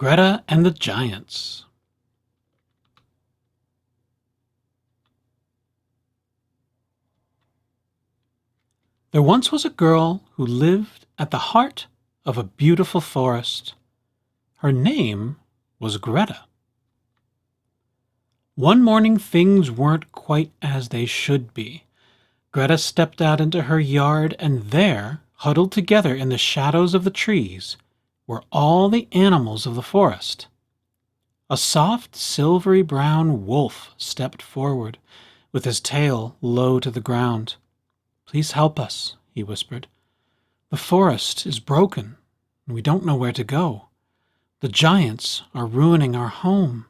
Greta and the Giants. There once was a girl who lived at the heart of a beautiful forest. Her name was Greta. One morning things weren't quite as they should be. Greta stepped out into her yard, and there, huddled together in the shadows of the trees, were all the animals of the forest. A soft, silvery brown wolf stepped forward, with his tail low to the ground. "Please help us," he whispered. "The forest is broken, and we don't know where to go. The giants are ruining our home."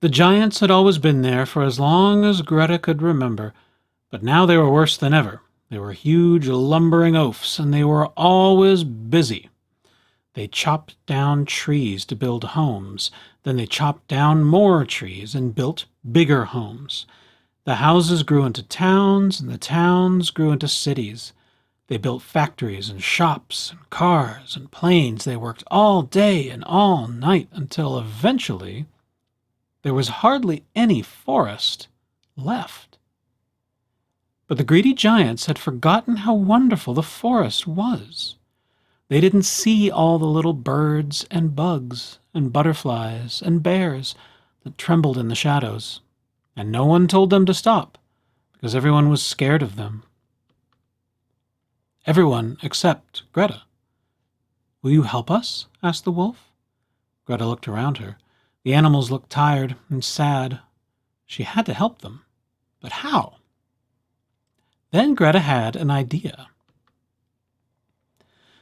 The giants had always been there for as long as Greta could remember, but now they were worse than ever. They were huge, lumbering oafs, and they were always busy. They chopped down trees to build homes. Then they chopped down more trees and built bigger homes. The houses grew into towns, and the towns grew into cities. They built factories and shops and cars and planes. They worked all day and all night until eventually there was hardly any forest left. But the greedy giants had forgotten how wonderful the forest was. They didn't see all the little birds and bugs and butterflies and bears that trembled in the shadows, and no one told them to stop because everyone was scared of them. Everyone except Greta. "Will you help us?" asked the wolf. Greta looked around her. The animals looked tired and sad. She had to help them, but how? Then Greta had an idea.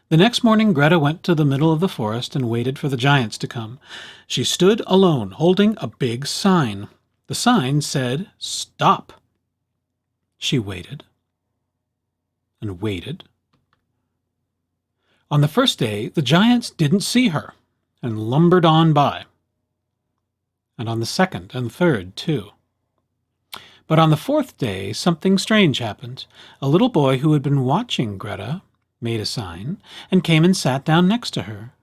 The next morning Greta went to the middle of the forest and waited for the giants to come. She stood alone, holding a big sign. The sign said, "Stop." She waited and waited. On the first day, the giants didn't see her and lumbered on by. And on the second and third, too. But on the fourth day, something strange happened. A little boy who had been watching Greta made a sign and came and sat down next to her.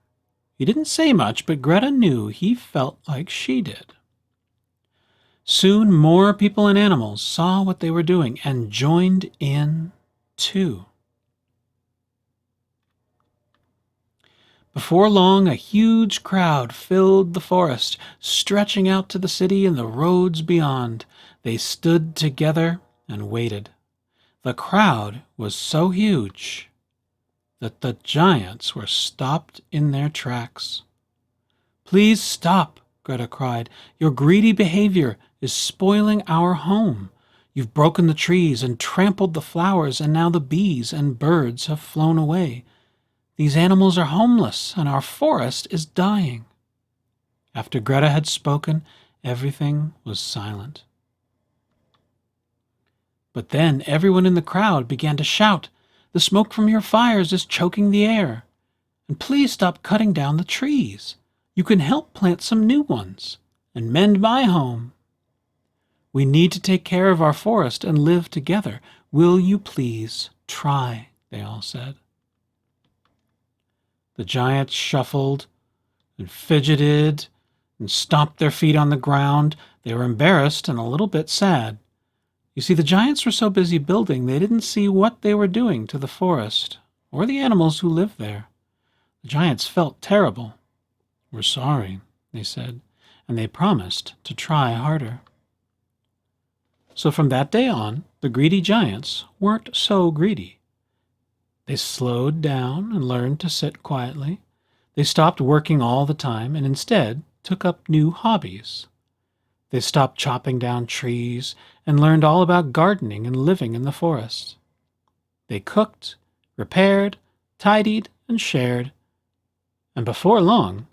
He didn't say much, but Greta knew he felt like she did. Soon more people and animals saw what they were doing and joined in, too. Before long, a huge crowd filled the forest, stretching out to the city and the roads beyond. They stood together and waited. The crowd was so huge that the giants were stopped in their tracks. "Please stop," Greta cried. "Your greedy behavior is spoiling our home. You've broken the trees and trampled the flowers, and now the bees and birds have flown away. These animals are homeless, and our forest is dying." After Greta had spoken, everything was silent. But then everyone in the crowd began to shout, "The smoke from your fires is choking the air. And please stop cutting down the trees. You can help plant some new ones and mend my home. We need to take care of our forest and live together. Will you please try?" they all said. The giants shuffled and fidgeted and stomped their feet on the ground. They were embarrassed and a little bit sad. You see, the giants were so busy building, they didn't see what they were doing to the forest or the animals who lived there. The giants felt terrible. "We're sorry," they said, and they promised to try harder. So from that day on, the greedy giants weren't so greedy. They slowed down and learned to sit quietly. They stopped working all the time and instead took up new hobbies. They stopped chopping down trees and learned all about gardening and living in the forest. They cooked, repaired, tidied, and shared. And before long,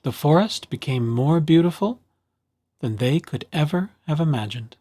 the forest became more beautiful than they could ever have imagined.